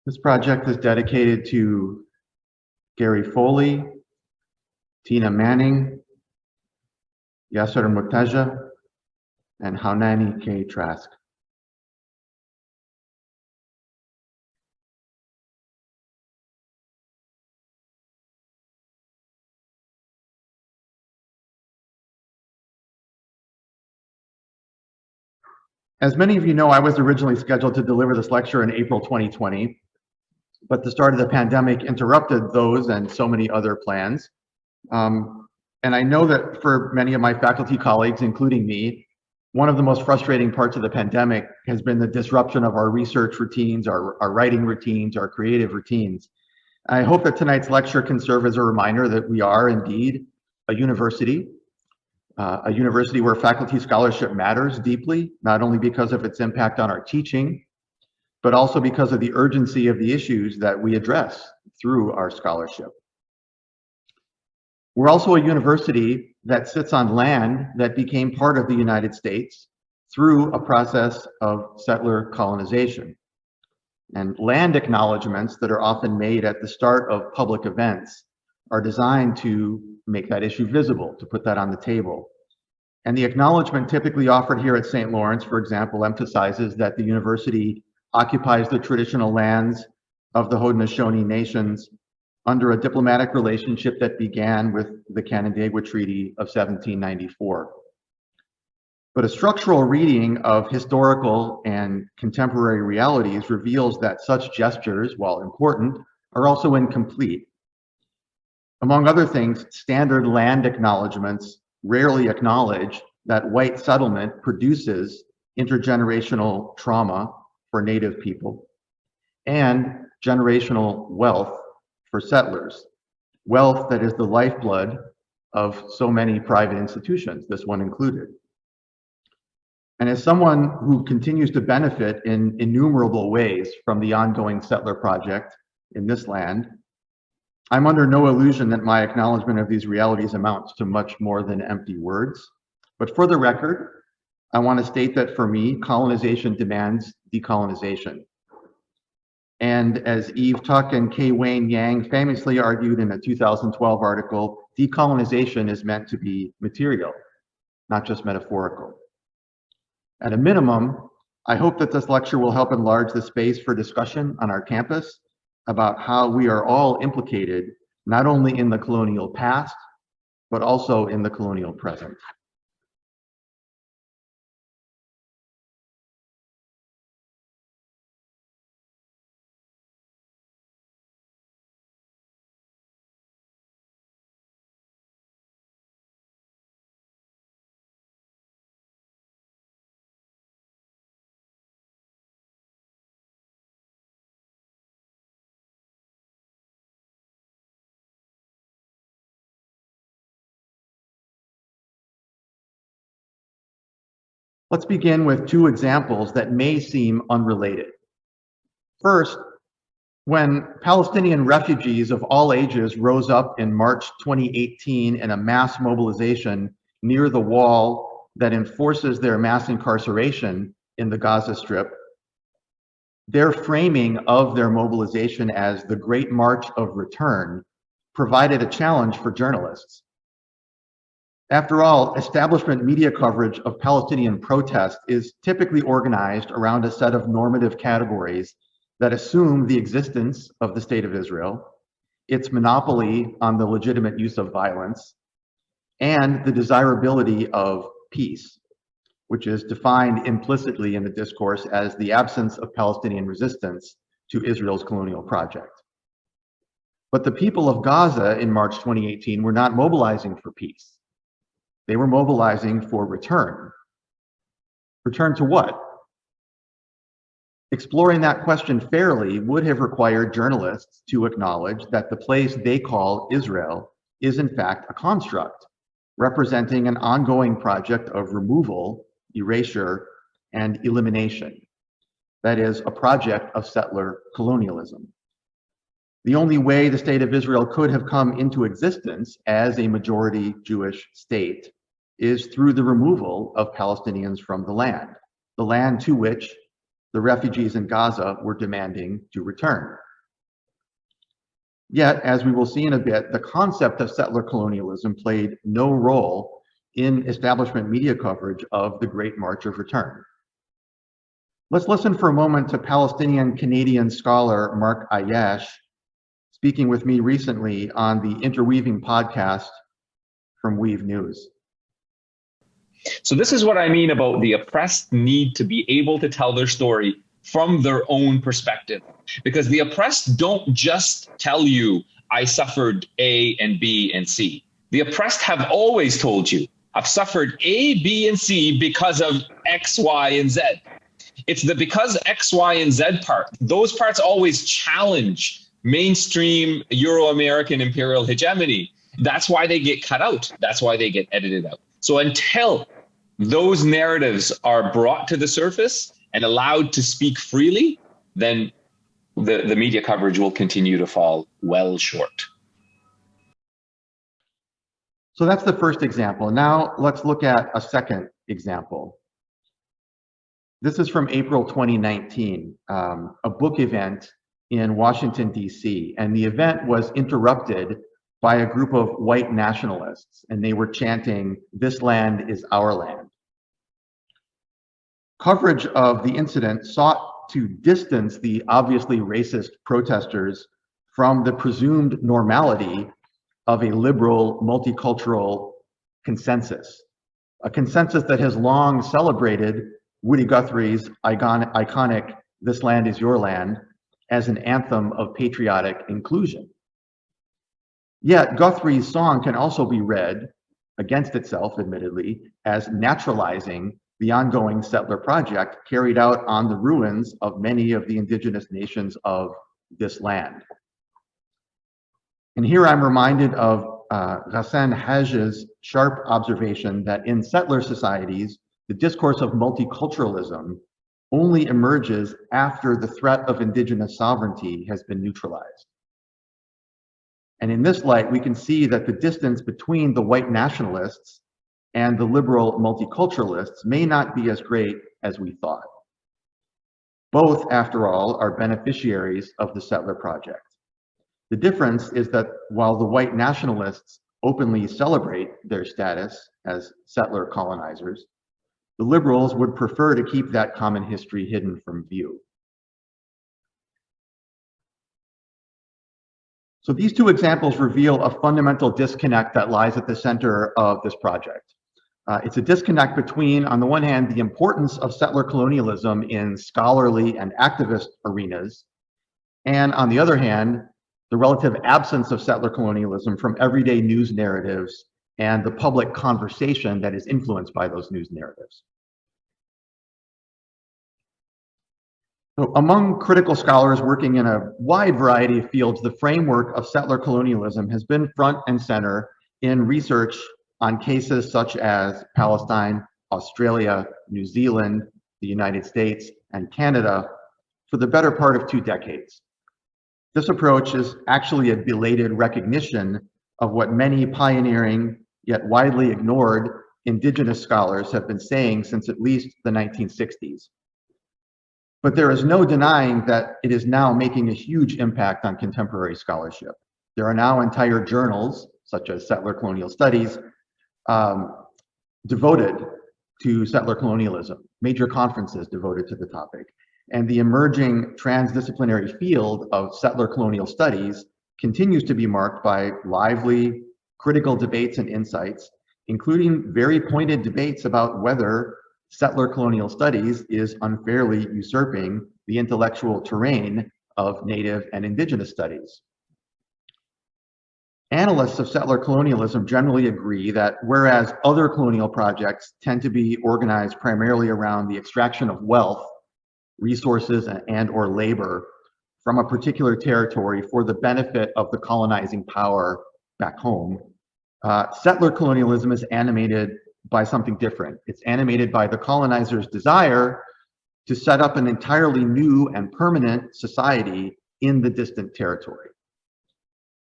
This project is dedicated to Gary Foley, Tina Manning, Yasser Murtaja, and Haunani K. Trask. As many of you know, I was originally scheduled to deliver this lecture in April 2020, but the start of the pandemic interrupted those and so many other plans. And I know that for many of my faculty colleagues, including me, one of the most frustrating parts of the pandemic has been the disruption of our research routines, our writing routines, our creative routines. I hope that tonight's lecture can serve as a reminder that we are indeed a university where faculty scholarship matters deeply, not only because of its impact on our teaching, but also because of the urgency of the issues that we address through our scholarship. We're also a university that sits on land that became part of the United States through a process of settler colonization. And land acknowledgements that are often made at the start of public events are designed to make that issue visible, to put that on the table. And the acknowledgement typically offered here at St. Lawrence, for example, emphasizes that the university occupies the traditional lands of the Haudenosaunee nations under a diplomatic relationship that began with the Canandaigua Treaty of 1794. But a structural reading of historical and contemporary realities reveals that such gestures, while important, are also incomplete. Among other things, standard land acknowledgements rarely acknowledge that white settlement produces intergenerational trauma for Native people and generational wealth for settlers, wealth that is the lifeblood of so many private institutions, this one included. And as someone who continues to benefit in innumerable ways from the ongoing settler project in this land, I'm under no illusion that my acknowledgement of these realities amounts to much more than empty words. But for the record, I want to state that for me, colonization demands decolonization. And as Eve Tuck and K. Wayne Yang famously argued in a 2012 article, decolonization is meant to be material, not just metaphorical. At a minimum, I hope that this lecture will help enlarge the space for discussion on our campus about how we are all implicated, not only in the colonial past, but also in the colonial present. Let's begin with two examples that may seem unrelated. First, when Palestinian refugees of all ages rose up in March 2018 in a mass mobilization near the wall that enforces their mass incarceration in the Gaza Strip, their framing of their mobilization as the Great March of Return provided a challenge for journalists. After all, establishment media coverage of Palestinian protest is typically organized around a set of normative categories that assume the existence of the State of Israel, its monopoly on the legitimate use of violence, and the desirability of peace, which is defined implicitly in the discourse as the absence of Palestinian resistance to Israel's colonial project. But the people of Gaza in March 2018 were not mobilizing for peace. They were mobilizing for return. Return to what? Exploring that question fairly would have required journalists to acknowledge that the place they call Israel is in fact a construct, representing an ongoing project of removal, erasure, and elimination. That is, a project of settler colonialism. The only way the State of Israel could have come into existence as a majority Jewish state is through the removal of Palestinians from the land to which the refugees in Gaza were demanding to return. Yet, as we will see in a bit, the concept of settler colonialism played no role in establishment media coverage of the Great March of Return. Let's listen for a moment to Palestinian-Canadian scholar Mark Ayash speaking with me recently on the Interweaving podcast from Weave News. So this is what I mean about the oppressed need to be able to tell their story from their own perspective. Because the oppressed don't just tell you, I suffered A and B and C. The oppressed have always told you, I've suffered A, B, and C because of X, Y, and Z. It's the because X, Y, and Z part. Those parts always challenge mainstream Euro-American imperial hegemony. That's why they get cut out. That's why they get edited out. So until those narratives are brought to the surface and allowed to speak freely, then the media coverage will continue to fall well short. So that's the first example. Now let's look at a second example. This is from April 2019, a book event in Washington, D.C. And the event was interrupted by a group of white nationalists, and they were chanting, "This land is our land." Coverage of the incident sought to distance the obviously racist protesters from the presumed normality of a liberal, multicultural consensus, a consensus that has long celebrated Woody Guthrie's iconic "This Land is Your Land" as an anthem of patriotic inclusion. Yet Guthrie's song can also be read, against itself admittedly, as naturalizing the ongoing settler project carried out on the ruins of many of the indigenous nations of this land. And here I'm reminded of Ghassan Hajj's sharp observation that in settler societies, the discourse of multiculturalism only emerges after the threat of indigenous sovereignty has been neutralized. And in this light, we can see that the distance between the white nationalists and the liberal multiculturalists may not be as great as we thought. Both, after all, are beneficiaries of the settler project. The difference is that while the white nationalists openly celebrate their status as settler colonizers, the liberals would prefer to keep that common history hidden from view. So these two examples reveal a fundamental disconnect that lies at the center of this project. It's a disconnect between, on the one hand, the importance of settler colonialism in scholarly and activist arenas, and on the other hand, the relative absence of settler colonialism from everyday news narratives and the public conversation that is influenced by those news narratives. So among critical scholars working in a wide variety of fields, the framework of settler colonialism has been front and center in research on cases such as Palestine, Australia, New Zealand, the United States, and Canada for the better part of 2 decades. This approach is actually a belated recognition of what many pioneering yet widely ignored indigenous scholars have been saying since at least the 1960s. But there is no denying that it is now making a huge impact on contemporary scholarship. There are now entire journals, such as Settler Colonial Studies, devoted to settler colonialism, major conferences devoted to the topic. And the emerging transdisciplinary field of settler colonial studies continues to be marked by lively, critical debates and insights, including very pointed debates about whether settler colonial studies is unfairly usurping the intellectual terrain of Native and Indigenous studies. Analysts of settler colonialism generally agree that whereas other colonial projects tend to be organized primarily around the extraction of wealth, resources, and/or labor from a particular territory for the benefit of the colonizing power back home, settler colonialism is animated by something different. It's animated by the colonizers' desire to set up an entirely new and permanent society in the distant territory.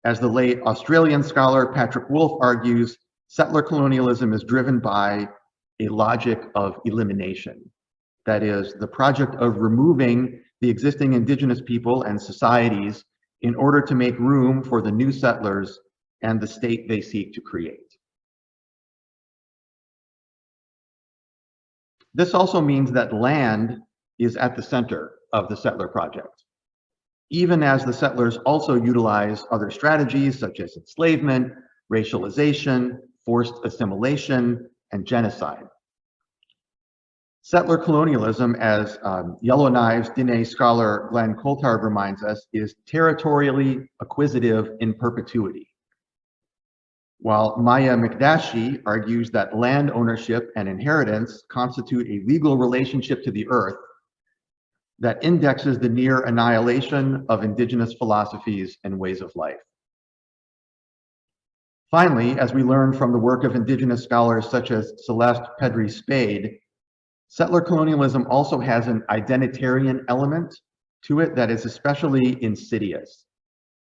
As the late Australian scholar Patrick Wolfe argues, settler colonialism is driven by a logic of elimination. That is, the project of removing the existing indigenous people and societies in order to make room for the new settlers and the state they seek to create. This also means that land is at the center of the settler project, even as the settlers also utilize other strategies such as enslavement, racialization, forced assimilation, and genocide. Settler colonialism, as Yellowknives Diné scholar Glenn Coulthard reminds us, is territorially acquisitive in perpetuity. While Maya Mikdashi argues that land ownership and inheritance constitute a legal relationship to the earth that indexes the near annihilation of indigenous philosophies and ways of life. Finally, as we learn from the work of indigenous scholars such as Celeste Pedri Spade, settler colonialism also has an identitarian element to it that is especially insidious.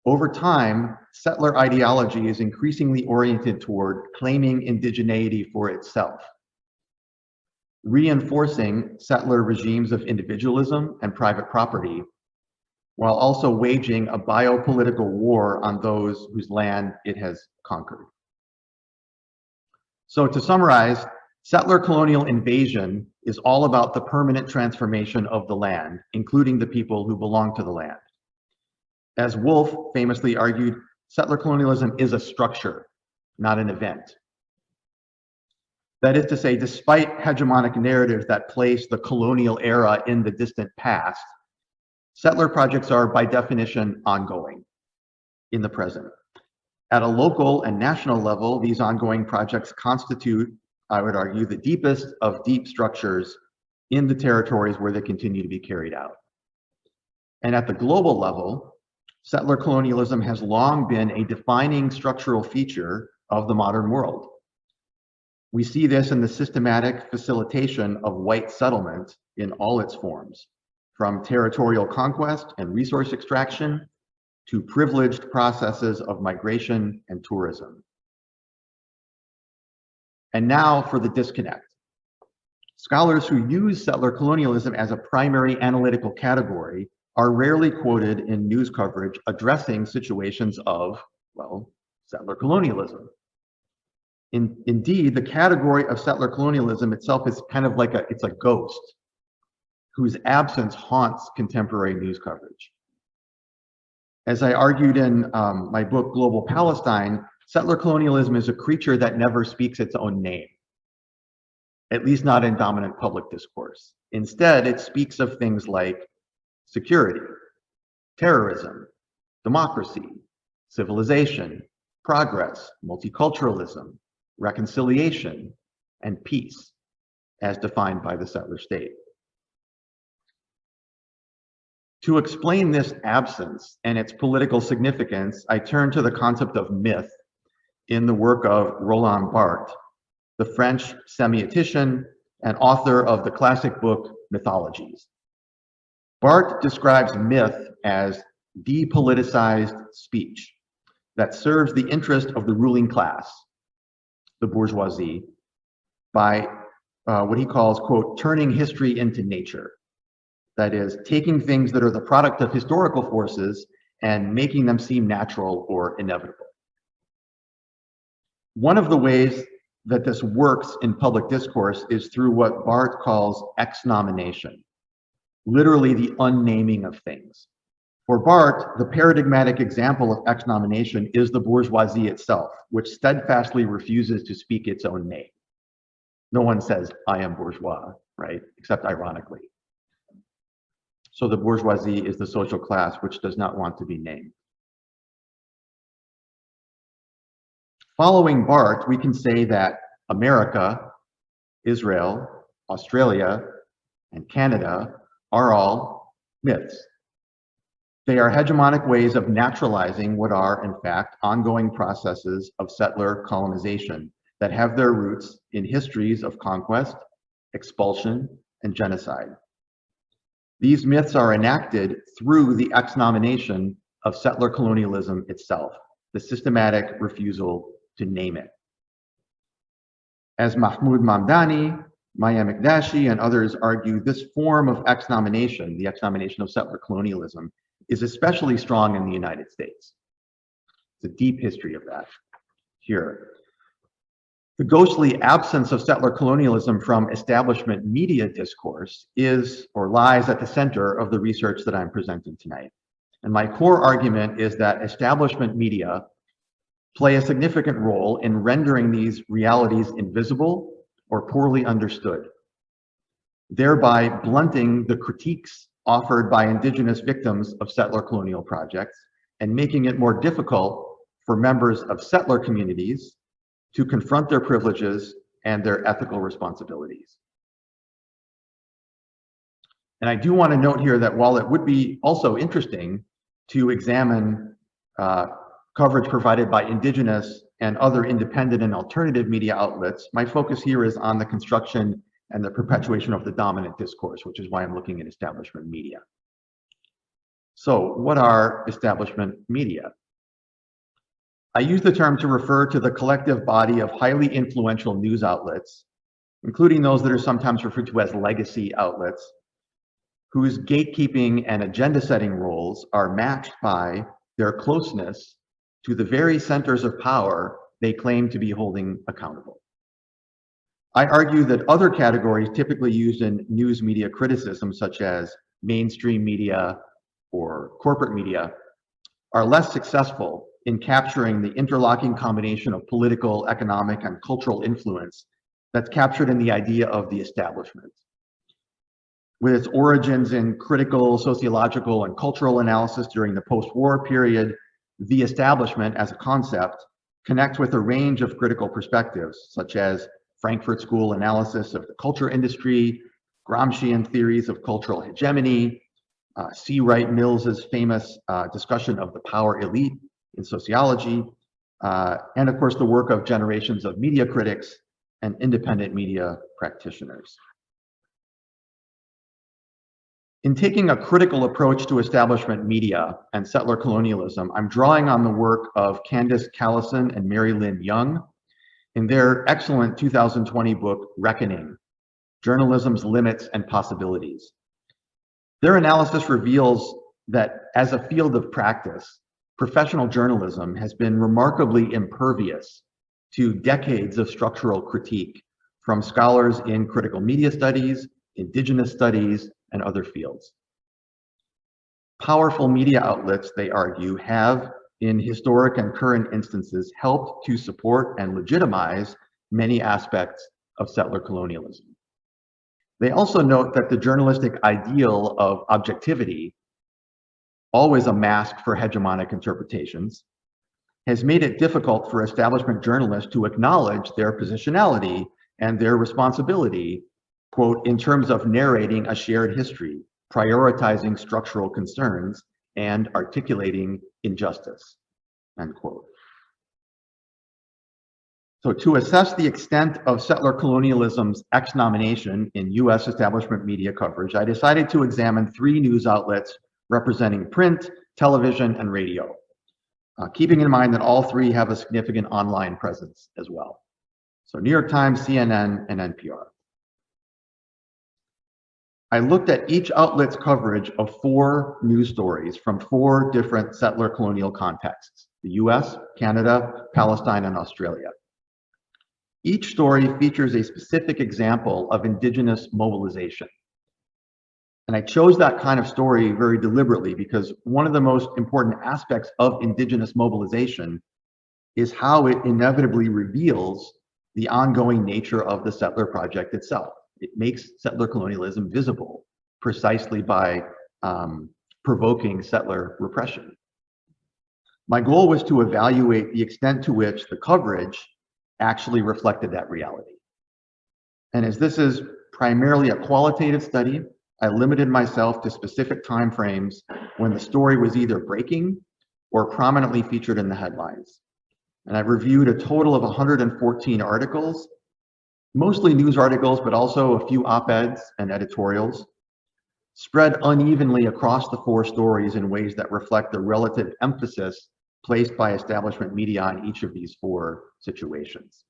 Over time, settler ideology is increasingly oriented toward claiming indigeneity for itself, reinforcing settler regimes of individualism and private property, while also waging a biopolitical war on those whose land it has conquered. So to summarize, settler colonial invasion is all about the permanent transformation of the land, including the people who belong to the land. As Wolfe famously argued, settler colonialism is a structure, not an event. That is to say, despite hegemonic narratives that place the colonial era in the distant past, settler projects are by definition ongoing in the present. At a local and national level, these ongoing projects constitute, I would argue, the deepest of deep structures in the territories where they continue to be carried out. And at the global level, settler colonialism has long been a defining structural feature of the modern world. We see this in the systematic facilitation of white settlement in all its forms, from territorial conquest and resource extraction to privileged processes of migration and tourism. And now for the disconnect. Scholars who use settler colonialism as a primary analytical category are rarely quoted in news coverage addressing situations of, well, settler colonialism. Indeed, the category of settler colonialism itself is kind of like it's a ghost whose absence haunts contemporary news coverage. As I argued in my book, Global Palestine, settler colonialism is a creature that never speaks its own name, at least not in dominant public discourse. Instead, it speaks of things like security, terrorism, democracy, civilization, progress, multiculturalism, reconciliation, and peace, as defined by the settler state. To explain this absence and its political significance, I turn to the concept of myth in the work of Roland Barthes, the French semiotician and author of the classic book Mythologies. Barthes describes myth as depoliticized speech that serves the interest of the ruling class, the bourgeoisie, by what he calls, quote, turning history into nature. That is, taking things that are the product of historical forces and making them seem natural or inevitable. One of the ways that this works in public discourse is through what Barthes calls exnomination, literally the unnaming of things. For Barthes, the paradigmatic example of exnomination is the bourgeoisie itself, which steadfastly refuses to speak its own name. No one says, I am bourgeois, right? Except ironically. So the bourgeoisie is the social class which does not want to be named. Following Barthes, we can say that America, Israel, Australia, and Canada are all myths. They are hegemonic ways of naturalizing what are, in fact, ongoing processes of settler colonization that have their roots in histories of conquest, expulsion, and genocide. These myths are enacted through the exnomination of settler colonialism itself, the systematic refusal to name it. As Mahmoud Mamdani, Maya McDashie and others argue this form of exnomination, the exnomination of settler colonialism, is especially strong in the United States. It's a deep history of that here. The ghostly absence of settler colonialism from establishment media discourse is or lies at the center of the research that I'm presenting tonight. And my core argument is that establishment media play a significant role in rendering these realities invisible or poorly understood, thereby blunting the critiques offered by indigenous victims of settler colonial projects and making it more difficult for members of settler communities to confront their privileges and their ethical responsibilities. And I do want to note here that while it would be also interesting to examine coverage provided by indigenous and other independent and alternative media outlets, my focus here is on the construction and the perpetuation of the dominant discourse, which is why I'm looking at establishment media. So what are establishment media? I use the term to refer to the collective body of highly influential news outlets, including those that are sometimes referred to as legacy outlets, whose gatekeeping and agenda-setting roles are matched by their closeness to the very centers of power they claim to be holding accountable. I argue that other categories typically used in news media criticism, such as mainstream media or corporate media, are less successful in capturing the interlocking combination of political, economic, and cultural influence that's captured in the idea of the establishment. With its origins in critical sociological and cultural analysis during the post-war period, the establishment as a concept connects with a range of critical perspectives, such as Frankfurt School analysis of the culture industry, Gramscian theories of cultural hegemony, C. Wright Mills's famous discussion of the power elite in sociology, and of course the work of generations of media critics and independent media practitioners. In taking a critical approach to establishment media and settler colonialism, I'm drawing on the work of Candace Callison and Mary Lynn Young in their excellent 2020 book, Reckoning: Journalism's Limits and Possibilities. Their analysis reveals that as a field of practice, professional journalism has been remarkably impervious to decades of structural critique from scholars in critical media studies, indigenous studies, and other fields. Powerful media outlets, they argue, have, in historic and current instances, helped to support and legitimize many aspects of settler colonialism. They also note that the journalistic ideal of objectivity, always a mask for hegemonic interpretations, has made it difficult for establishment journalists to acknowledge their positionality and their responsibility, quote, in terms of narrating a shared history, prioritizing structural concerns, and articulating injustice, end quote. So to assess the extent of settler colonialism's exnomination in US establishment media coverage, I decided to examine 3 news outlets representing print, television, and radio, keeping in mind that all 3 have a significant online presence as well. So New York Times, CNN, and NPR. I looked at each outlet's coverage of 4 news stories from 4 different settler colonial contexts: the US, Canada, Palestine, and Australia. Each story features a specific example of indigenous mobilization. And I chose that kind of story very deliberately because one of the most important aspects of indigenous mobilization is how it inevitably reveals the ongoing nature of the settler project itself. It makes settler colonialism visible precisely by provoking settler repression. My goal was to evaluate the extent to which the coverage actually reflected that reality. And as this is primarily a qualitative study, I limited myself to specific timeframes when the story was either breaking or prominently featured in the headlines. And I've reviewed a total of 114 articles, mostly news articles, but also a few op-eds and editorials, spread unevenly across the 4 stories in ways that reflect the relative emphasis placed by establishment media on each of these 4 situations.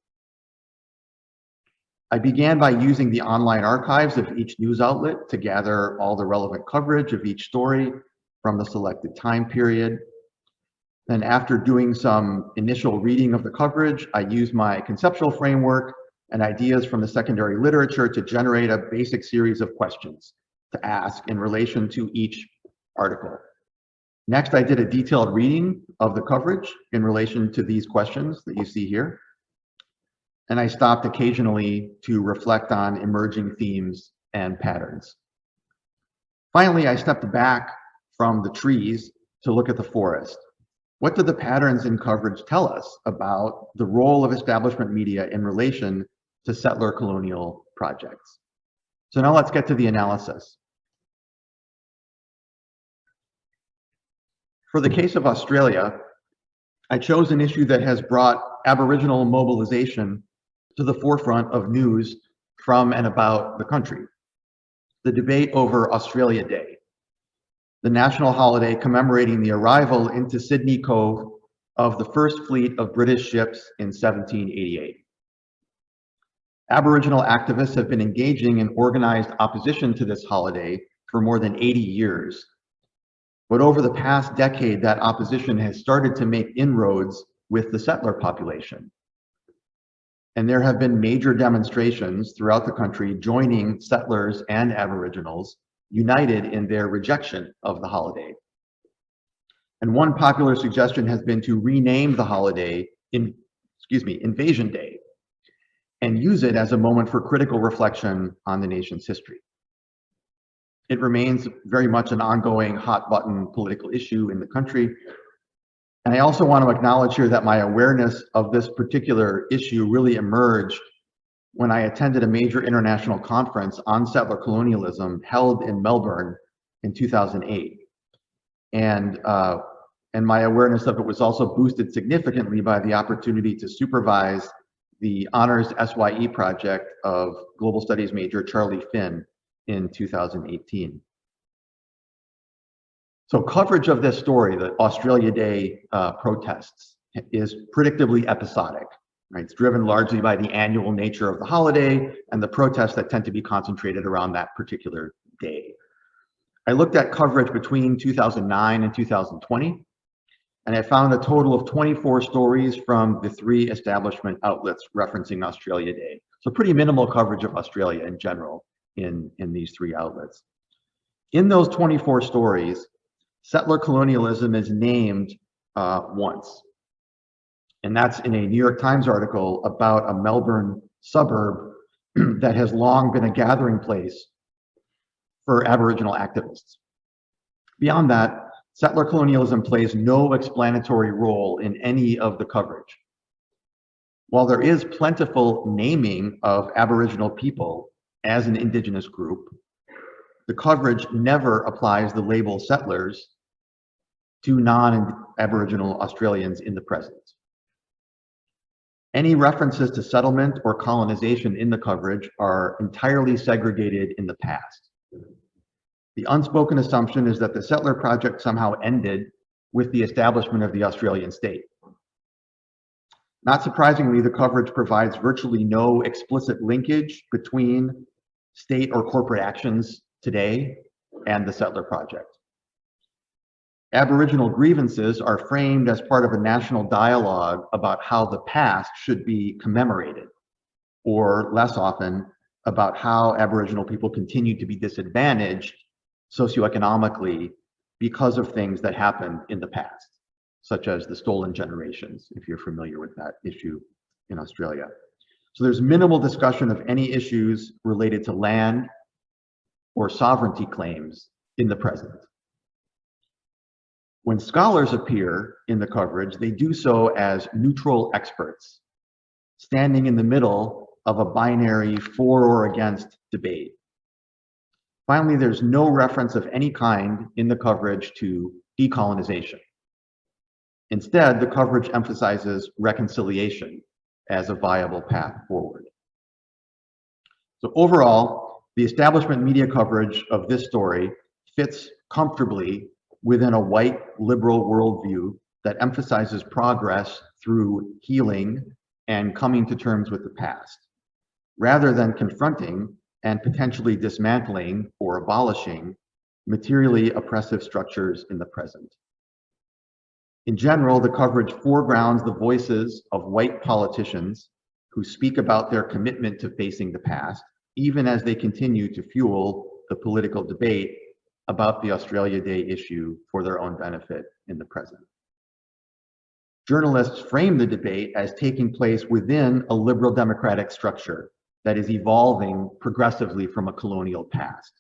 I began by using the online archives of each news outlet to gather all the relevant coverage of each story from the selected time period. Then after doing some initial reading of the coverage, I used my conceptual framework and ideas from the secondary literature to generate a basic series of questions to ask in relation to each article. Next, I did a detailed reading of the coverage in relation to these questions that you see here. And I stopped occasionally to reflect on emerging themes and patterns. Finally, I stepped back from the trees to look at the forest. What do the patterns in coverage tell us about the role of establishment media in relation to settler colonial projects? So now let's get to the analysis. For the case of Australia, I chose an issue that has brought Aboriginal mobilization to the forefront of news from and about the country: the debate over Australia Day, the national holiday commemorating the arrival into Sydney Cove of the first fleet of British ships in 1788. Aboriginal activists have been engaging in organized opposition to this holiday for more than 80 years. But over the past decade, that opposition has started to make inroads with the settler population. And there have been major demonstrations throughout the country joining settlers and Aboriginals united in their rejection of the holiday. And one popular suggestion has been to rename the holiday Invasion Day, and use it as a moment for critical reflection on the nation's history. It remains very much an ongoing hot button political issue in the country. And I also want to acknowledge here that my awareness of this particular issue really emerged when I attended a major international conference on settler colonialism held in Melbourne in 2008. And my awareness of it was also boosted significantly by the opportunity to supervise the honors SYE project of Global Studies major Charlie Finn in 2018. So coverage of this story, the Australia Day protests, is predictably episodic. Right? It's driven largely by the annual nature of the holiday and the protests that tend to be concentrated around that particular day. I looked at coverage between 2009 and 2020, and I found a total of 24 stories from the 3 establishment outlets referencing Australia Day. So pretty minimal coverage of Australia in general in these 3 outlets. In those 24 stories, settler colonialism is named once. And that's in a New York Times article about a Melbourne suburb that has long been a gathering place for Aboriginal activists. Beyond that, settler colonialism plays no explanatory role in any of the coverage. While there is plentiful naming of Aboriginal people as an indigenous group, the coverage never applies the label settlers to non-Aboriginal Australians in the present. Any references to settlement or colonization in the coverage are entirely segregated in the past. The unspoken assumption is that the settler project somehow ended with the establishment of the Australian state. Not surprisingly, the coverage provides virtually no explicit linkage between state or corporate actions today and the settler project. Aboriginal grievances are framed as part of a national dialogue about how the past should be commemorated, or less often, about how Aboriginal people continue to be disadvantaged socioeconomically because of things that happened in the past, such as the stolen generations, if you're familiar with that issue in Australia. So there's minimal discussion of any issues related to land or sovereignty claims in the present. When scholars appear in the coverage, they do so as neutral experts, standing in the middle of a binary for or against debate. Finally, there's no reference of any kind in the coverage to decolonization. Instead, the coverage emphasizes reconciliation as a viable path forward. So overall, the establishment media coverage of this story fits comfortably within a white liberal worldview that emphasizes progress through healing and coming to terms with the past. rather than confronting and potentially dismantling or abolishing materially oppressive structures in the present. In general, the coverage foregrounds the voices of white politicians who speak about their commitment to facing the past, even as they continue to fuel the political debate about the Australia Day issue for their own benefit in the present. Journalists frame the debate as taking place within a liberal democratic structure that is evolving progressively from a colonial past.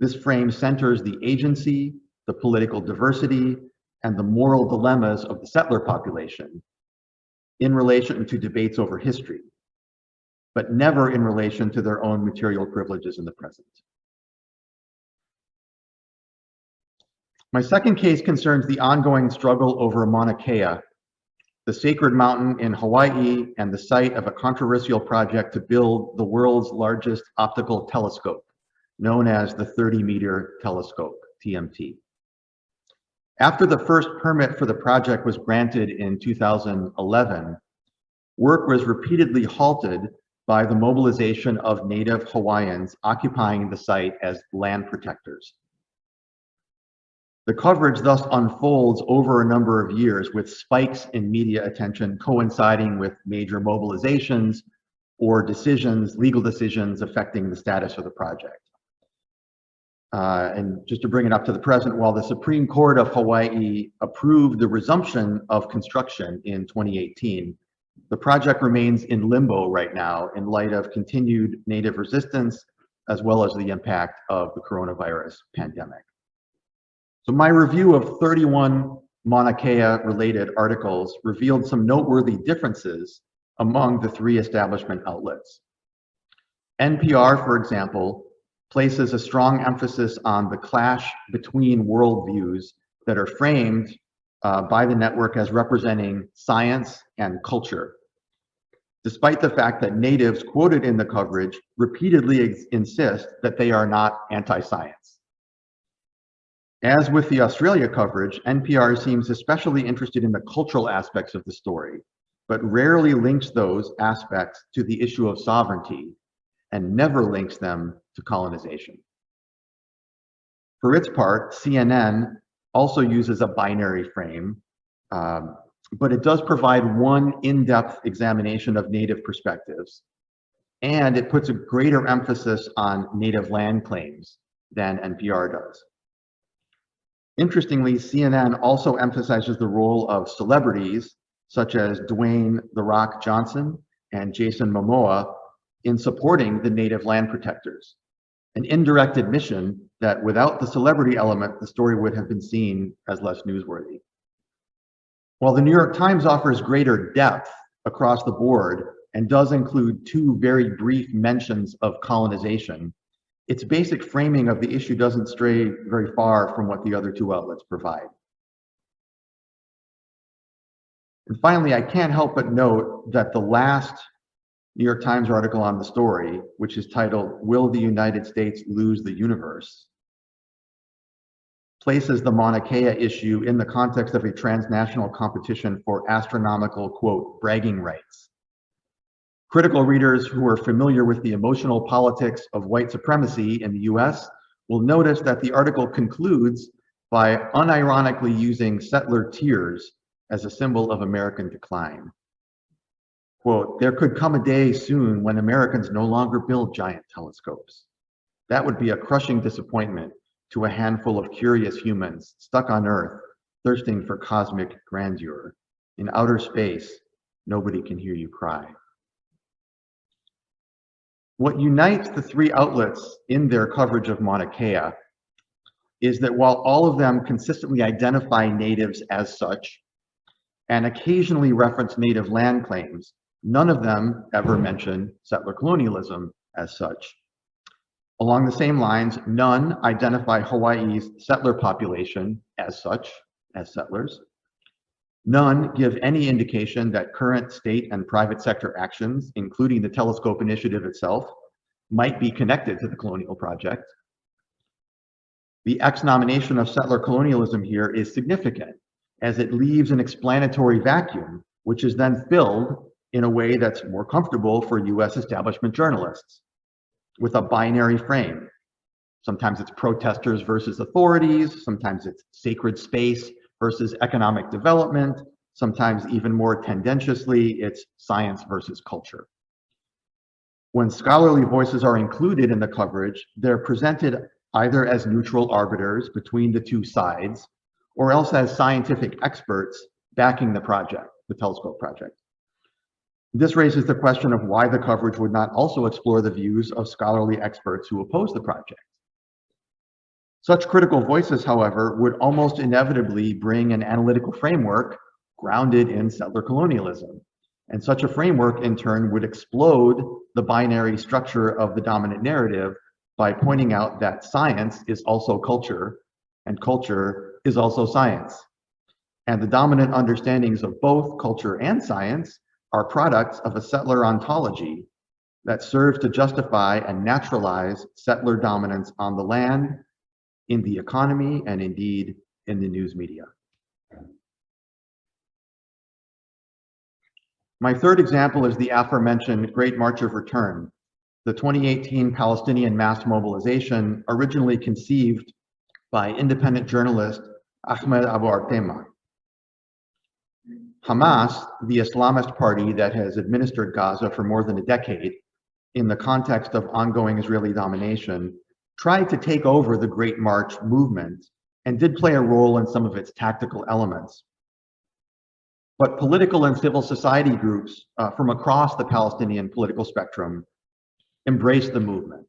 This frame centers the agency, the political diversity, and the moral dilemmas of the settler population in relation to debates over history, but never in relation to their own material privileges in the present. My second case concerns the ongoing struggle over Mauna Kea, the sacred mountain in Hawaii and the site of a controversial project to build the world's largest optical telescope, known as the 30-meter telescope, TMT. After the first permit for the project was granted in 2011, work was repeatedly halted by the mobilization of Native Hawaiians occupying the site as land protectors. The coverage thus unfolds over a number of years, with spikes in media attention coinciding with major mobilizations or decisions, legal decisions affecting the status of the project. And just to bring it up to the present, while the Supreme Court of Hawaii approved the resumption of construction in 2018, the project remains in limbo right now in light of continued Native resistance, as well as the impact of the coronavirus pandemic. So my review of 31 Mauna Kea related articles revealed some noteworthy differences among the three establishment outlets. NPR, for example, places a strong emphasis on the clash between worldviews that are framed by the network as representing science and culture, despite the fact that natives quoted in the coverage repeatedly insist that they are not anti-science. As with the Australia coverage, NPR seems especially interested in the cultural aspects of the story, but rarely links those aspects to the issue of sovereignty and never links them to colonization. For its part, CNN also uses a binary frame, but it does provide one in-depth examination of Native perspectives, and it puts a greater emphasis on Native land claims than NPR does. Interestingly, CNN also emphasizes the role of celebrities such as Dwayne "The Rock" Johnson and Jason Momoa in supporting the Native land protectors, an indirect admission that without the celebrity element, the story would have been seen as less newsworthy. While the New York Times offers greater depth across the board and does include two very brief mentions of colonization, its basic framing of the issue doesn't stray very far from what the other two outlets provide. And finally, I can't help but note that the last New York Times article on the story, which is titled, "Will the United States Lose the Universe?" places the Mauna Kea issue in the context of a transnational competition for astronomical, quote, bragging rights. Critical readers who are familiar with the emotional politics of white supremacy in the US will notice that the article concludes by unironically using settler tears as a symbol of American decline. Quote, "There could come a day soon when Americans no longer build giant telescopes. That would be a crushing disappointment to a handful of curious humans stuck on Earth, thirsting for cosmic grandeur. In outer space, nobody can hear you cry." What unites the three outlets in their coverage of Mauna Kea is that while all of them consistently identify natives as such and occasionally reference native land claims, none of them ever mention settler colonialism as such. Along the same lines, none identify Hawaii's settler population as such, as settlers. None give any indication that current state and private sector actions, including the telescope initiative itself, might be connected to the colonial project. The ex-nomination of settler colonialism here is significant, as it leaves an explanatory vacuum, which is then filled in a way that's more comfortable for US establishment journalists, with a binary frame. Sometimes it's protesters versus authorities, sometimes it's sacred space versus economic development, sometimes even more tendentiously, it's science versus culture. When scholarly voices are included in the coverage, they're presented either as neutral arbiters between the two sides, or else as scientific experts backing the project, the telescope project. This raises the question of why the coverage would not also explore the views of scholarly experts who oppose the project. Such critical voices, however, would almost inevitably bring an analytical framework grounded in settler colonialism. And such a framework, in turn, would explode the binary structure of the dominant narrative by pointing out that science is also culture, and culture is also science. And the dominant understandings of both culture and science are products of a settler ontology that serves to justify and naturalize settler dominance on the land, in the economy, and indeed in the news media. My third example is the aforementioned Great March of Return, the 2018 Palestinian mass mobilization originally conceived by independent journalist Ahmed Abu Artema. Hamas, the Islamist party that has administered Gaza for more than a decade, in the context of ongoing Israeli domination, tried to take over the Great March movement and did play a role in some of its tactical elements. But political and civil society groups from across the Palestinian political spectrum embraced the movement.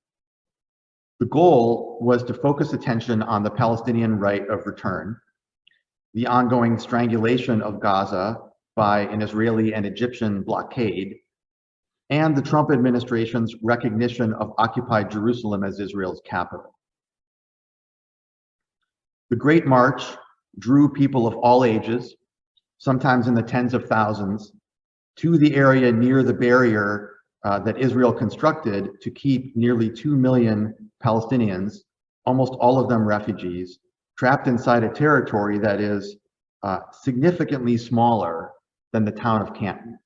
The goal was to focus attention on the Palestinian right of return, the ongoing strangulation of Gaza by an Israeli and Egyptian blockade, and the Trump administration's recognition of occupied Jerusalem as Israel's capital. The Great March drew people of all ages, sometimes in the tens of thousands, to the area near the barrier that Israel constructed to keep nearly 2 million Palestinians, almost all of them refugees, trapped inside a territory that is significantly smaller than the town of Canton.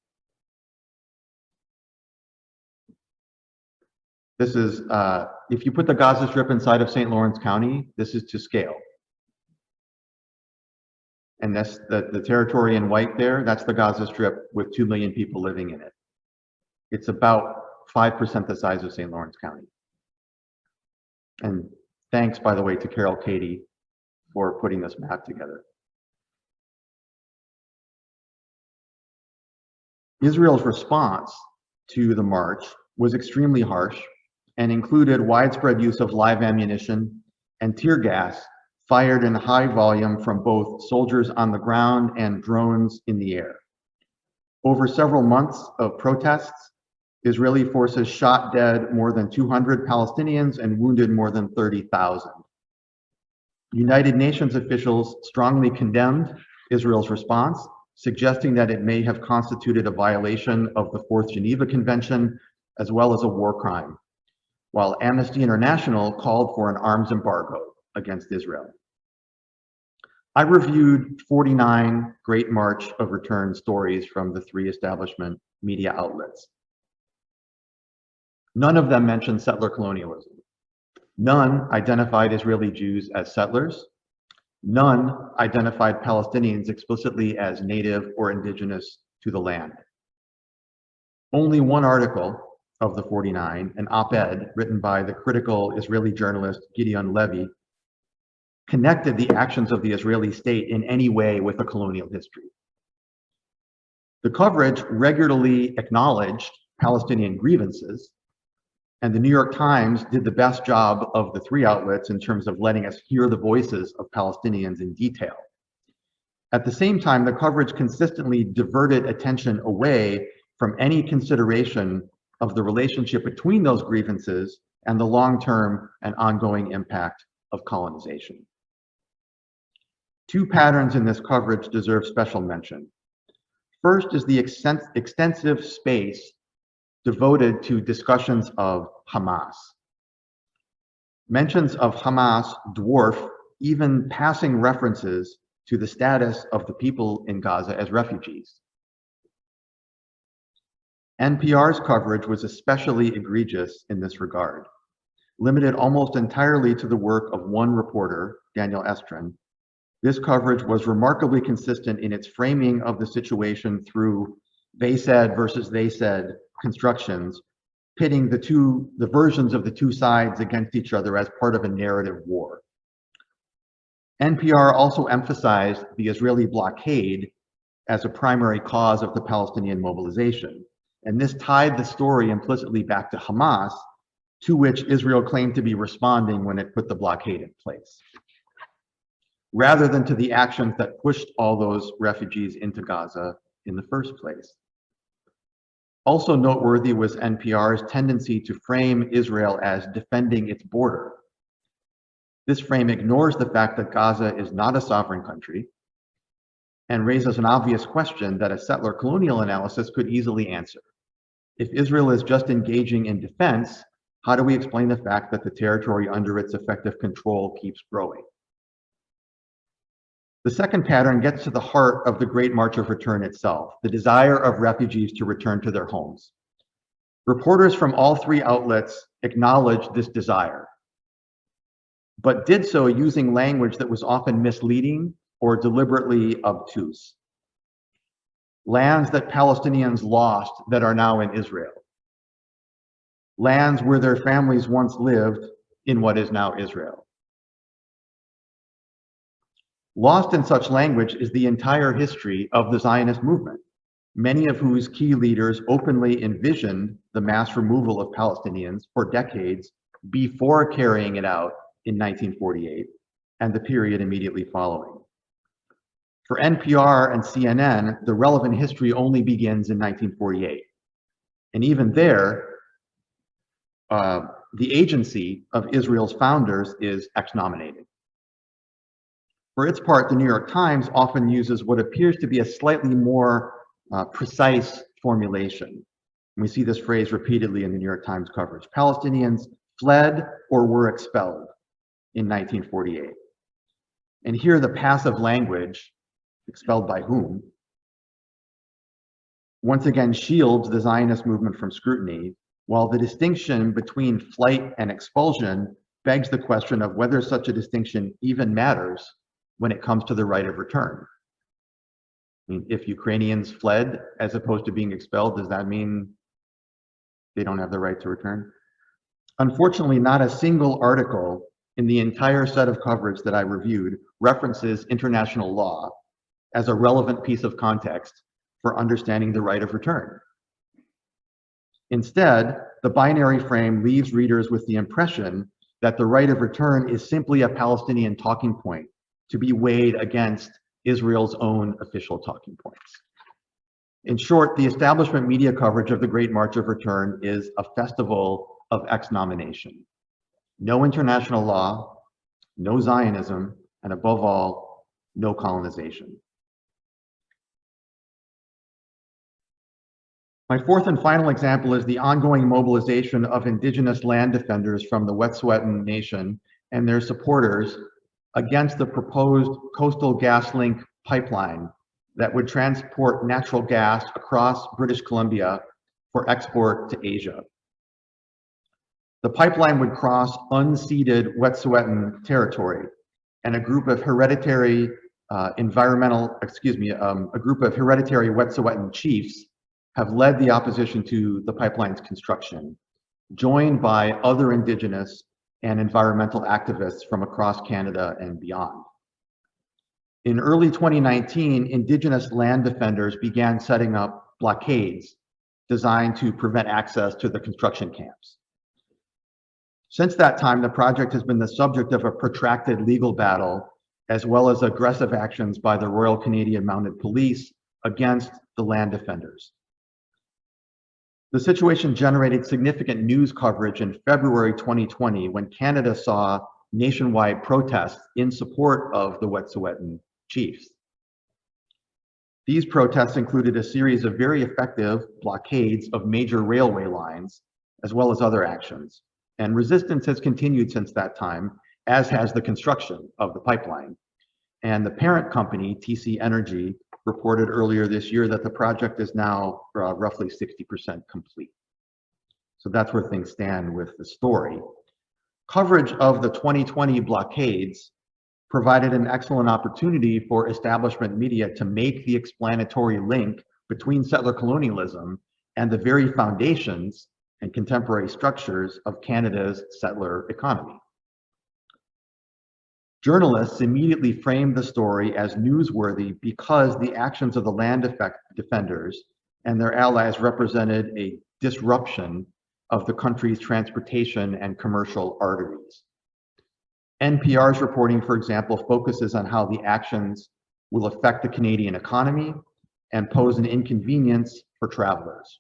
This is, if you put the Gaza Strip inside of St. Lawrence County, this is to scale. And that's the territory in white there, that's the Gaza Strip with 2 million people living in it. It's about 5% the size of St. Lawrence County. And thanks, by the way, to Carol Cady for putting this map together. Israel's response to the march was extremely harsh and included widespread use of live ammunition and tear gas fired in high volume from both soldiers on the ground and drones in the air. Over several months of protests, Israeli forces shot dead more than 200 Palestinians and wounded more than 30,000. United Nations officials strongly condemned Israel's response, suggesting that it may have constituted a violation of the Fourth Geneva Convention, as well as a war crime, while Amnesty International called for an arms embargo against Israel. I reviewed 49 Great March of Return stories from the three establishment media outlets. None of them mentioned settler colonialism. None identified Israeli Jews as settlers. None identified Palestinians explicitly as native or indigenous to the land. Only one article of the 49, an op-ed written by the critical Israeli journalist Gideon Levy, connected the actions of the Israeli state in any way with a colonial history. The coverage regularly acknowledged Palestinian grievances, and the New York Times did the best job of the three outlets in terms of letting us hear the voices of Palestinians in detail. At the same time, the coverage consistently diverted attention away from any consideration of the relationship between those grievances and the long-term and ongoing impact of colonization. Two patterns in this coverage deserve special mention. First is the extensive space devoted to discussions of Hamas. Mentions of Hamas dwarf even passing references to the status of the people in Gaza as refugees. NPR's coverage was especially egregious in this regard, limited almost entirely to the work of one reporter, Daniel Estrin. This coverage was remarkably consistent in its framing of the situation through they said versus they said constructions, pitting the versions of the two sides against each other as part of a narrative war. NPR also emphasized the Israeli blockade as a primary cause of the Palestinian mobilization, and this tied the story implicitly back to Hamas, to which Israel claimed to be responding when it put the blockade in place, rather than to the actions that pushed all those refugees into Gaza in the first place. Also noteworthy was NPR's tendency to frame Israel as defending its border. This frame ignores the fact that Gaza is not a sovereign country and raises an obvious question that a settler colonial analysis could easily answer. If Israel is just engaging in defense, how do we explain the fact that the territory under its effective control keeps growing? The second pattern gets to the heart of the Great March of Return itself, the desire of refugees to return to their homes. Reporters from all three outlets acknowledged this desire, but did so using language that was often misleading or deliberately obtuse. Lands that Palestinians lost that are now in Israel. Lands where their families once lived in what is now Israel. Lost in such language is the entire history of the Zionist movement, many of whose key leaders openly envisioned the mass removal of Palestinians for decades before carrying it out in 1948 and the period immediately following. For NPR and CNN, the relevant history only begins in 1948. And even there, the agency of Israel's founders is ex-nominated. For its part, the New York Times often uses what appears to be a slightly more precise formulation. We see this phrase repeatedly in the New York Times coverage. Palestinians fled or were expelled in 1948. And here the passive language, expelled by whom, once again shields the Zionist movement from scrutiny, while the distinction between flight and expulsion begs the question of whether such a distinction even matters when it comes to the right of return. I mean, if Ukrainians fled as opposed to being expelled, does that mean they don't have the right to return? Unfortunately, not a single article in the entire set of coverage that I reviewed references international law as a relevant piece of context for understanding the right of return. Instead, the binary frame leaves readers with the impression that the right of return is simply a Palestinian talking point to be weighed against Israel's own official talking points. In short, the establishment media coverage of the Great March of Return is a festival of ex-nomination. No international law, no Zionism, and above all, no colonization. My fourth and final example is the ongoing mobilization of indigenous land defenders from the Wet'suwet'en Nation and their supporters against the proposed Coastal Gas Link pipeline that would transport natural gas across British Columbia for export to Asia. The pipeline would cross unceded Wet'suwet'en territory, and a group of hereditary Wet'suwet'en chiefs have led the opposition to the pipeline's construction, joined by other indigenous and environmental activists from across Canada and beyond. In early 2019, indigenous land defenders began setting up blockades designed to prevent access to the construction camps. Since that time, the project has been the subject of a protracted legal battle, as well as aggressive actions by the Royal Canadian Mounted Police against the land defenders. The situation generated significant news coverage in February 2020 when Canada saw nationwide protests in support of the Wet'suwet'en chiefs. These protests included a series of very effective blockades of major railway lines, as well as other actions. And resistance has continued since that time, as has the construction of the pipeline. And the parent company, TC Energy, reported earlier this year that the project is now roughly 60% complete. So that's where things stand with the story. Coverage of the 2020 blockades provided an excellent opportunity for establishment media to make the explanatory link between settler colonialism and the very foundations and contemporary structures of Canada's settler economy. Journalists immediately framed the story as newsworthy because the actions of the land defenders and their allies represented a disruption of the country's transportation and commercial arteries. NPR's reporting, for example, focuses on how the actions will affect the Canadian economy and pose an inconvenience for travelers.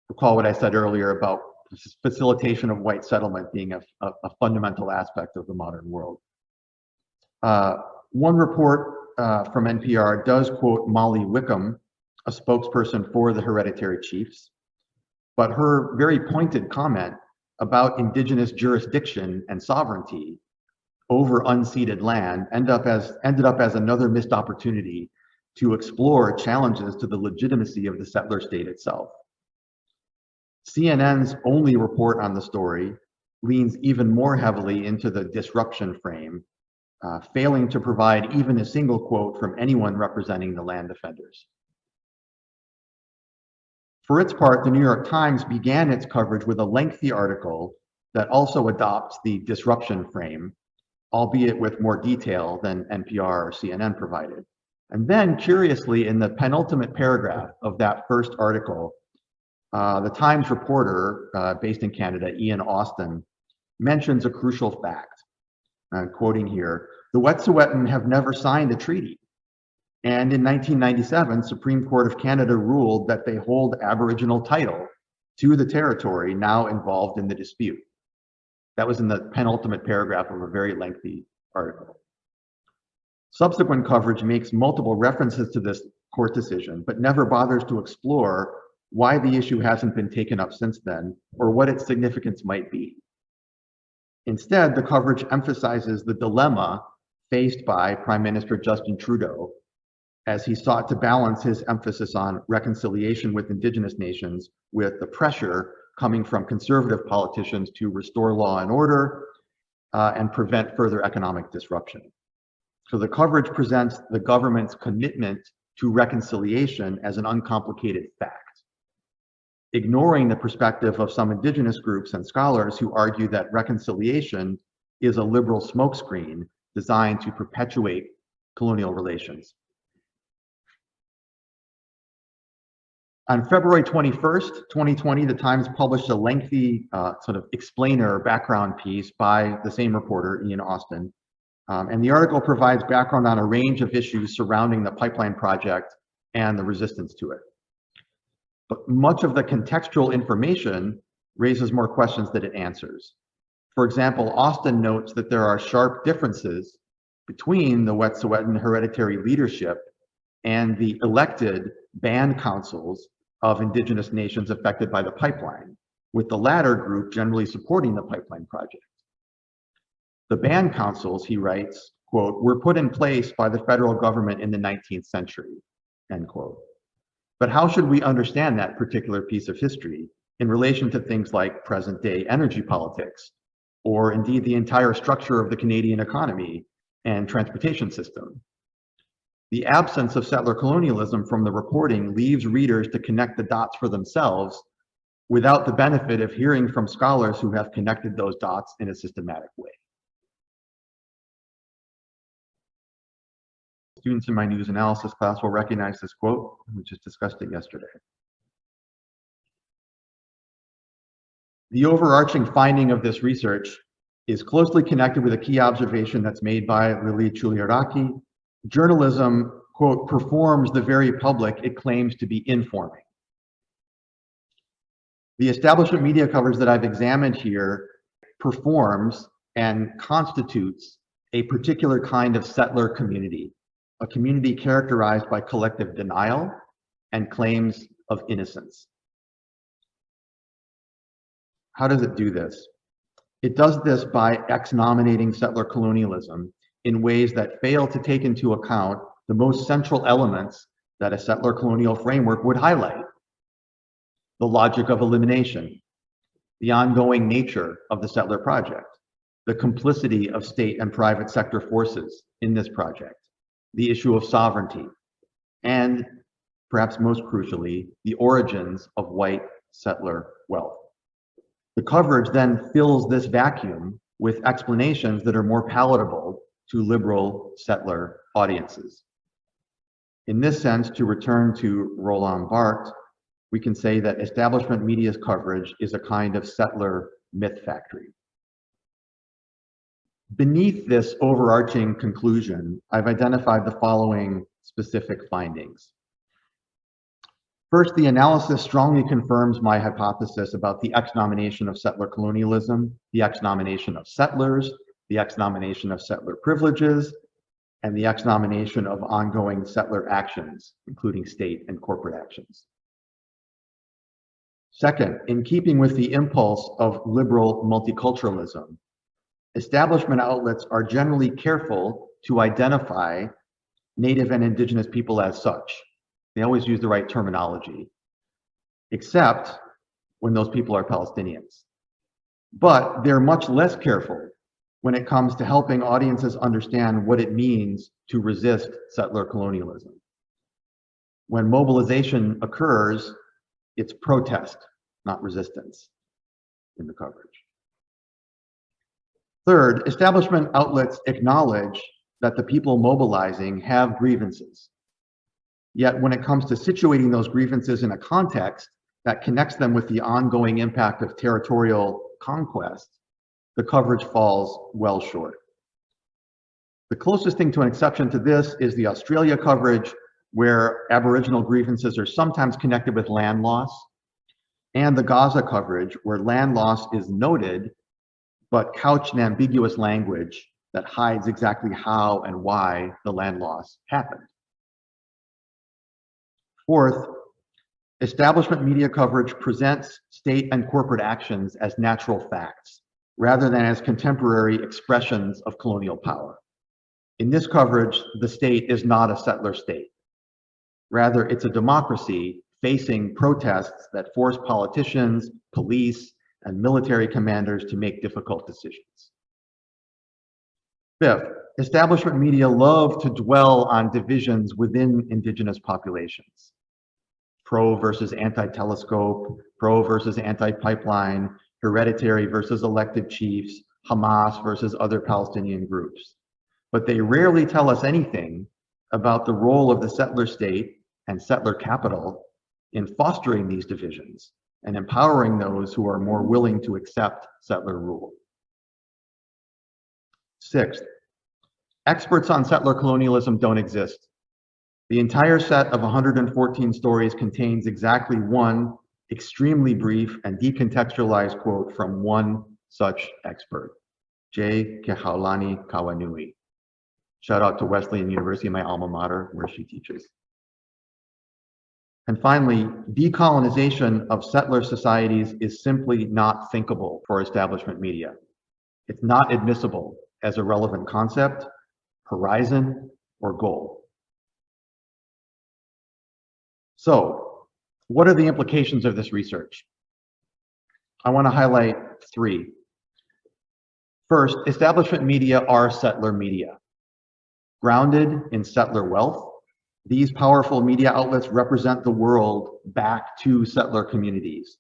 Recall what I said earlier about facilitation of white settlement being a fundamental aspect of the modern world. One report from NPR does quote Molly Wickham, a spokesperson for the hereditary chiefs, but her very pointed comment about Indigenous jurisdiction and sovereignty over unceded land ended up as another missed opportunity to explore challenges to the legitimacy of the settler state itself. CNN's only report on the story leans even more heavily into the disruption frame, failing to provide even a single quote from anyone representing the land defenders. For its part, the New York Times began its coverage with a lengthy article that also adopts the disruption frame, albeit with more detail than NPR or CNN provided. And then, curiously, in the penultimate paragraph of that first article, the Times reporter based in Canada, Ian Austin, mentions a crucial fact. I'm quoting here, "The Wet'suwet'en have never signed a treaty. And in 1997, Supreme Court of Canada ruled that they hold Aboriginal title to the territory now involved in the dispute." That was in the penultimate paragraph of a very lengthy article. Subsequent coverage makes multiple references to this court decision, but never bothers to explore why the issue hasn't been taken up since then, or what its significance might be. Instead, the coverage emphasizes the dilemma faced by Prime Minister Justin Trudeau as he sought to balance his emphasis on reconciliation with Indigenous nations with the pressure coming from conservative politicians to restore law and order and prevent further economic disruption. So the coverage presents the government's commitment to reconciliation as an uncomplicated fact, ignoring the perspective of some Indigenous groups and scholars who argue that reconciliation is a liberal smokescreen designed to perpetuate colonial relations. On February 21st, 2020, the Times published a lengthy sort of explainer background piece by the same reporter, Ian Austin. And the article provides background on a range of issues surrounding the pipeline project and the resistance to it. But much of the contextual information raises more questions than it answers. For example, Austin notes that there are sharp differences between the Wet'suwet'en hereditary leadership and the elected band councils of Indigenous nations affected by the pipeline, with the latter group generally supporting the pipeline project. The band councils, he writes, quote, "were put in place by the federal government in the 19th century," end quote. But how should we understand that particular piece of history in relation to things like present-day energy politics, or indeed the entire structure of the Canadian economy and transportation system? The absence of settler colonialism from the reporting leaves readers to connect the dots for themselves without the benefit of hearing from scholars who have connected those dots in a systematic way. Students in my news analysis class will recognize this quote. We just discussed it yesterday. The overarching finding of this research is closely connected with a key observation that's made by Lili Chuliaraki. Journalism, quote, "performs the very public it claims to be informing." The establishment media coverage that I've examined here performs and constitutes a particular kind of settler community, a community characterized by collective denial and claims of innocence. How does it do this? It does this by exnominating settler colonialism in ways that fail to take into account the most central elements that a settler colonial framework would highlight: the logic of elimination, the ongoing nature of the settler project, the complicity of state and private sector forces in this project, the issue of sovereignty, and perhaps most crucially, the origins of white settler wealth. The coverage then fills this vacuum with explanations that are more palatable to liberal settler audiences. In this sense, to return to Roland Barthes, we can say that establishment media's coverage is a kind of settler myth factory. Beneath this overarching conclusion, I've identified the following specific findings. First, the analysis strongly confirms my hypothesis about the exnomination of settler colonialism, the exnomination of settlers, the exnomination of settler privileges, and the exnomination of ongoing settler actions, including state and corporate actions. Second, in keeping with the impulse of liberal multiculturalism, establishment outlets are generally careful to identify Native and Indigenous people as such. They always use the right terminology, except when those people are Palestinians. But they're much less careful when it comes to helping audiences understand what it means to resist settler colonialism. When mobilization occurs, it's protest, not resistance in the coverage. Third, establishment outlets acknowledge that the people mobilizing have grievances. Yet when it comes to situating those grievances in a context that connects them with the ongoing impact of territorial conquest, the coverage falls well short. The closest thing to an exception to this is the Australia coverage, where Aboriginal grievances are sometimes connected with land loss, and the Gaza coverage, where land loss is noted, but couched in ambiguous language that hides exactly how and why the land loss happened. Fourth, establishment media coverage presents state and corporate actions as natural facts, rather than as contemporary expressions of colonial power. In this coverage, the state is not a settler state. Rather, it's a democracy facing protests that force politicians, police, and military commanders to make difficult decisions. Fifth, establishment media love to dwell on divisions within Indigenous populations. Pro versus anti-telescope, pro versus anti-pipeline, hereditary versus elected chiefs, Hamas versus other Palestinian groups. But they rarely tell us anything about the role of the settler state and settler capital in fostering these divisions and empowering those who are more willing to accept settler rule. Sixth, experts on settler colonialism don't exist. The entire set of 114 stories contains exactly one extremely brief and decontextualized quote from one such expert, J. Kehaulani Kawanui. Shout out to Wesleyan University, my alma mater, where she teaches. And finally, decolonization of settler societies is simply not thinkable for establishment media. It's not admissible as a relevant concept, horizon, or goal. So, what are the implications of this research? I want to highlight three. First, establishment media are settler media. Grounded in settler wealth, these powerful media outlets represent the world back to settler communities.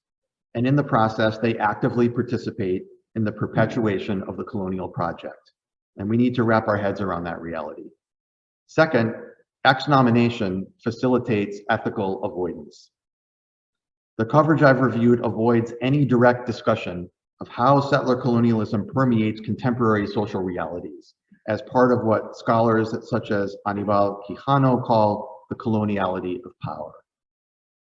And in the process, they actively participate in the perpetuation of the colonial project. And we need to wrap our heads around that reality. Second, exnomination facilitates ethical avoidance. The coverage I've reviewed avoids any direct discussion of how settler colonialism permeates contemporary social realities as part of what scholars such as Aníbal Quijano call the coloniality of power.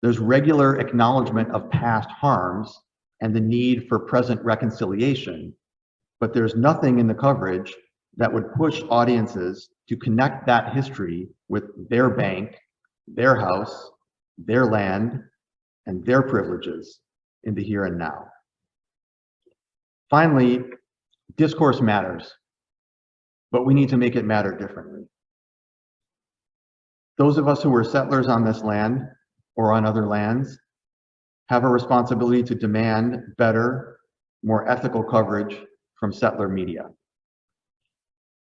There's regular acknowledgement of past harms and the need for present reconciliation, but there's nothing in the coverage that would push audiences to connect that history with their bank, their house, their land, and their privileges in the here and now. Finally, discourse matters. but we need to make it matter differently. Those of us who were settlers on this land or on other lands have a responsibility to demand better, more ethical coverage from settler media.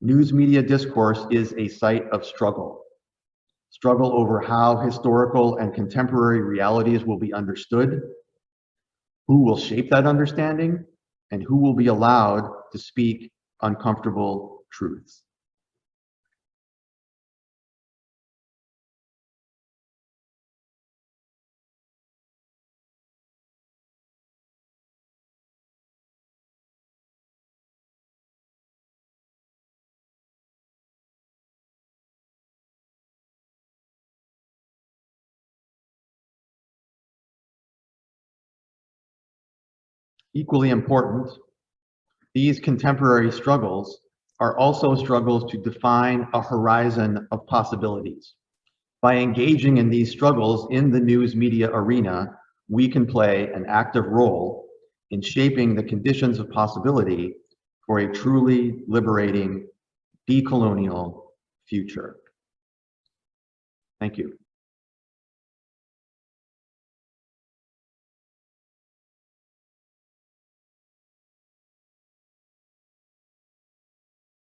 News media discourse is a site of struggle over how historical and contemporary realities will be understood, who will shape that understanding, and who will be allowed to speak uncomfortable truths. Equally important, these contemporary struggles are also struggles to define a horizon of possibilities. By engaging in these struggles in the news media arena, we can play an active role in shaping the conditions of possibility for a truly liberating, decolonial future. Thank you.